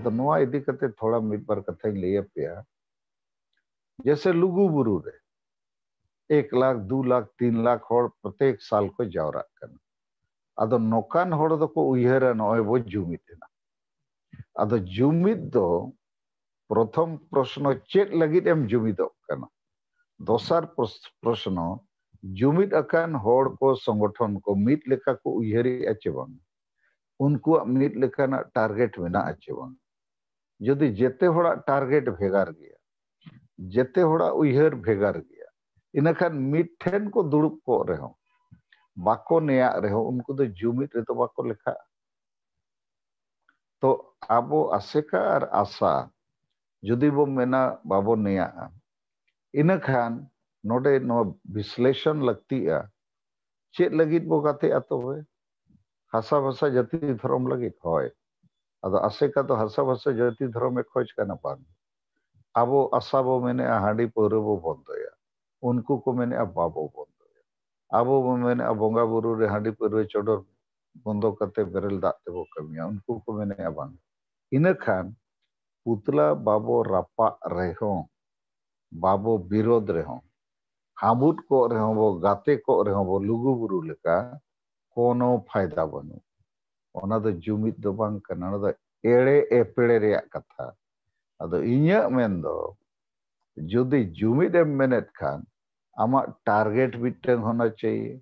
अदो नोआ इदी कते थोड़ा मिद बार कथाई लैया पेया जैसे लुगु बुरु रे 1 लाख 2 लाख 3 लाख होड़ प्रत्येक साल को जावरा कना अदो नोकान होड़ दो को उयहरा नोय बो जुमिद अदो जुमिद दो प्रथम प्रश्न चेक लगित एम जुमिदो कना दोसर प्रश्न जुमिद अकान होड़ को संगठन को मित लेखा को उयहरी अचे बांग उनको मित लेखाना टारगेट मेना अचे बांग यदि जेते होड़ा टारगेट भेगार गया जेते होड़ा उयहर भेगार गया इनखान मित ठेन को दुड़ुब को रहो बाको नेया रहो उनको दो जुमिद रे तो बाको लेखा तो आबो आसेका और आशा जुदी बो मेना बाबो नेया इनखान नोडे नो विश्लेषण लगतिया चेक लगित बो गाते अतोवे हासा भाषा जाति धर्म लगित होय अदो आसेका तो हासा भाषा जाति धर्म में खोज करना बांग आबो आशा बो मेने हांडी पौरे बो बंदोया उनको को मेने बाबो बंदोया आबो बो मेने बोंगा बुरु रे हांडी पौरे चोडर बंदो करते बेरल दाते बो कमिया उनको को मेने बांग इनखान पुतला बाबो रापा रेहो बाबो विरोध रेहो हामुद को रेहो बो गाते को रेहो बो लुगु बुरु लेका कोनो फायदा बनु ओना दो जुमिद दो बांग कना ओना दो एड़े एपेड़े रे कथा अदो इन्या मेन दो जुदी जुमिद एम मेनेट खान आमा टारगेट मिटन होना चाहिए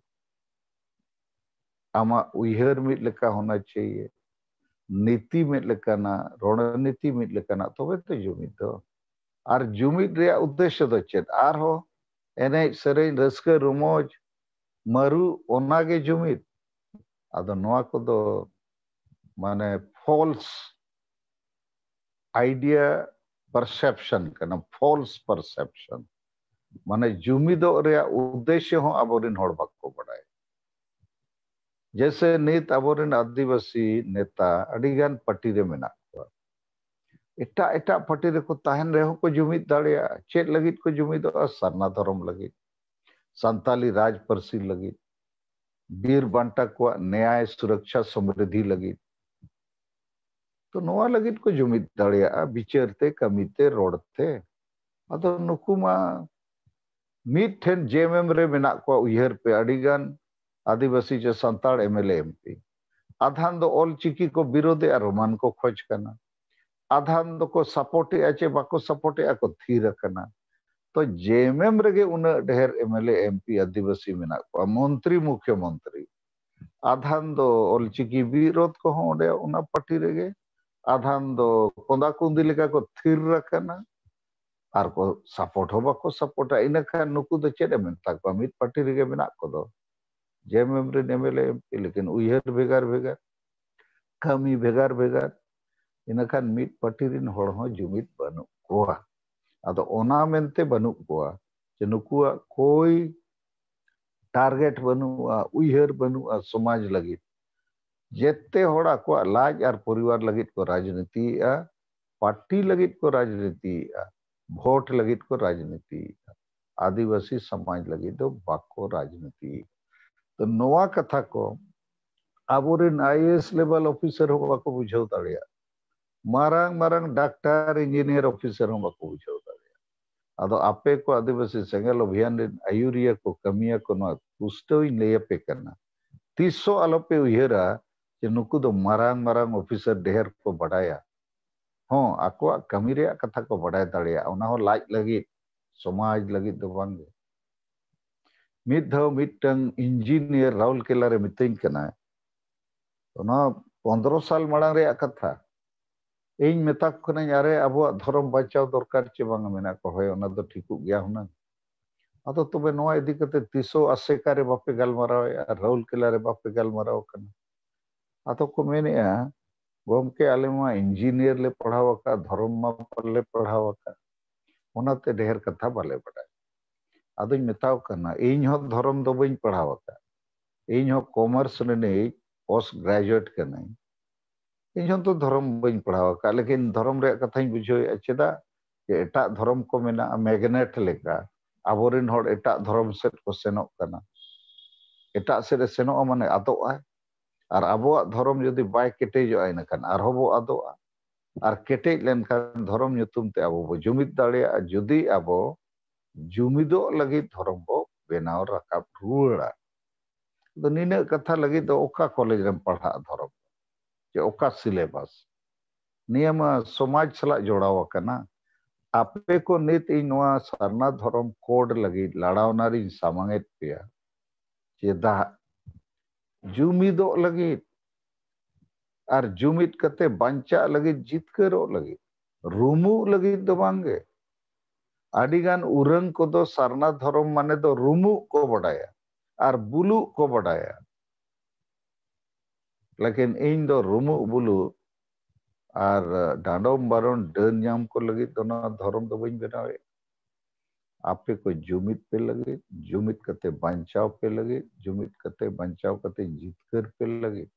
आमा उयहर मिट लेका होना चाहिए नीति मिट लेकाना रणनीति मिट लेकाना तबे तो जुमिद दो और जुमिद रे उद्देश्य दो चेत आर हो एने सेरेन रस्के रुमोज मारू ओनागे जुमिद अदो नोआ को दो माने फॉल्स आइडिया परसेप्शन करना फॉल्स परसेप्शन माने जुमिदो रे उद्देश्य हो अबोरिन होड़ बाको बड़ाय जैसे नित अबोरिन आदिवासी नेता अडिगान पार्टी रे मेना एटा एटा पार्टी रे को ताहन रे को जुमिद दाड़िया चेत लगित को जुमिदो सरना धर्म लगित संताली राज परसी लगित बीर बांटा को न्याय सुरक्षा समृद्धि लगित तो नोआ लगित को जुमिद दाड़िया विचारते कमीते रोडते अदो नुकुमा मिट ठेन जेएमएम रे मेना को उयहर पे अडिगान आदिवासी जो संताड़ एमएलए एमपी आधान दो ऑल चिकी को विरोधे और रोमान को खोज करना आधान दो को सपोर्टे आचे बाको सपोर्टे आको थीर करना तो जेएमएम रेगे उन ढेर एमएलए एमपी आदिवासी मेना को मंत्री मुख्यमंत्री आधान दो ऑल चिकी विरोध को होंडे उना पार्टी रेगे आधान दो कोंदा कुंदी लेका को थीर रखना आर को सपोर्ट हो बाको सपोर्ट इन खान नुकु दो चेड मेनता को मित पार्टी रेगे मेना को दो जेएमएम रे एमएलए एमपी लेकिन उयहर भेगार भेगार कमी भेगार भेगार इन खान मित पार्टी रिन होड़ हो जुमिद बनु कोआ अदो ओना मेनते बनु कोआ जे नुकुआ कोई टारगेट बनुआ उयहर बनुआ समाज लगित जेते होड़ा को लाज और परिवार लगित को राजनीति पार्टी लगित को राजनीति भोट लगित को राजनीति आदिवासी समाज लगित दो बाको राजनीति तो नोआ कथा को आबोरिन आईएएस लेवल ऑफिसर हो बाको बुझाव दाड़िया मारांग मारांग डॉक्टर इंजीनियर ऑफिसर हो बाको बुझाव दाड़िया अदो आपे को आदिवासी सेंगल अभियान आयुरिया को कमिया को नो पुष्टो ले पे करना 300 आलोपे उयहरा जे नुकु दो मारांग मारांग ऑफिसर ढेर को बढ़ाया हो आको कमी रे कथा को बढ़ाय दाड़िया ओना हो लाज लगी समाज लगी दो बांगे मिद धाव मिटंग इंजीनियर राहुल केला रे मितें कना ओना 15 साल माड़ांग रे कथा इन मेता कना यारे अबो धर्म बचाव दरकार चे बांग मेना को होय ओना दो ठीकु गया हुना अदो तबे नोआ इदी कते 300 आसेका रे बापे गलमाराव राहुल केला रे बापे गलमाराव कना अतो को मेने गोमके आलेमा इंजीनियर ले पढ़ाव का धर्म मा पले पढ़ाव का ओनाते ढेर कथा बाले बड़ा अदुñ मेताव कना इन हो धर्म दो बई पढ़ाव का इन हो कॉमर्स ने पोस्ट ग्रेजुएट कना इन तो धर्म बई पढ़ाव का लेकिन धर्म रे कथाñ बुझो चेदा जे एटा धर्म को मेना मैग्नेट लेका आबोरिन होड़ एटा धर्म सेट को सेनोक कना एटा सेरे सेनो माने आदोआ और अब धर्म जदि बाय केटेजो इनखान आरहो बो आदोआ और केटेज लेनखान धर्म nyutum te abo bo jumid dareya judi abo jumido lagi धर्म bo बेनाव राकाब रुड़ा तो नीने कथा लगी तो ओका कॉलेज रे पढ़ा धर्म जे ओका सिलेबस नियम समाज सला जोड़ाव कना आपे को नित इनवा सरना धर्म कोड लगी लड़ावनारी सामांगेत पिया चेदा जुमिदो लगी और जुमिद कते बांचा लगी जितकरो लगी रुमु लगी दो बांगे आदिगान उरंग को दो सरना धर्म माने दो रुमु को बड़ाया और बुलु को बड़ाया लेकिन इन दो रुमु बुलु और डांडोम बारोन डन नाम को लगी दोनों धर्म दो बन बनावे आपे को जुमिद पे लगे जुमिद कते बांचाव पे लगे जुमिद कते बांचाव कते जितकर पे लगे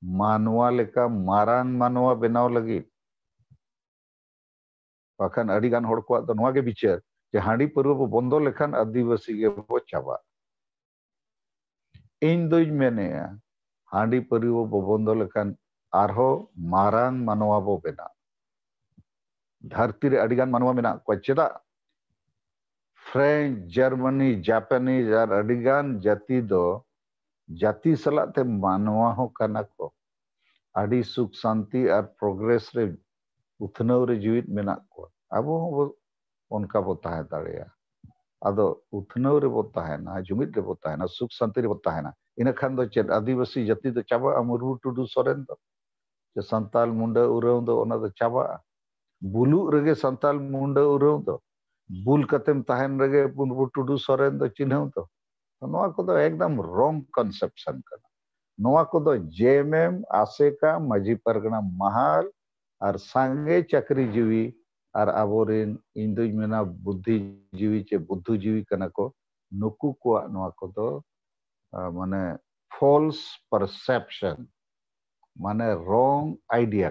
मानवा लेका मारांग मानवा बनाव लगी पाखन अडिगान होड़ को तो नवा के विचार जे हांडी पर्व बो बंदो लेखान आदिवासी के बो चाबा इन दोज मेने हांडी पर्व बो बंदो लेखान आरहो मारांग मानवा बो बेना धरती रे अडिगान मानवा मेना को चेदा फ्रेंच जर्मनी जापानीज और अडिगान जाति दो जाति सला ते मानवा हो कना को आदि सुख शांति और प्रोग्रेस रे उथनव रे जीवित मेना को अब उनका बो ताहे दाड़िया अदो उथनव रे बो ताहेना जुमिद रे बो ताहेना सुख शांति रे बो ताहेना इन खान दो चेद आदिवासी जाति दो चाबा मुर्मू टुडू सोरेन दो जे संताल मुंडा उराव दो ओना दो चाबा बुलु रेगे संताल मुंडा उराव दो बुल कतेम ताहेन रेगे मुर्मू टुडू सोरेन दो चिन्हव दो नोआ को दो एकदम रॉन्ग कंसेप्शन कना नोआ को दो जेएमएम आसेका माजी परगना महाल और सांगे चक्री जीवी और आबोरेन इंदुज मेना बुद्धि जीवी चे बुद्धु जीवी कना को नुकु को नोआ को दो माने फॉल्स परसेप्शन माने रॉन्ग आइडिया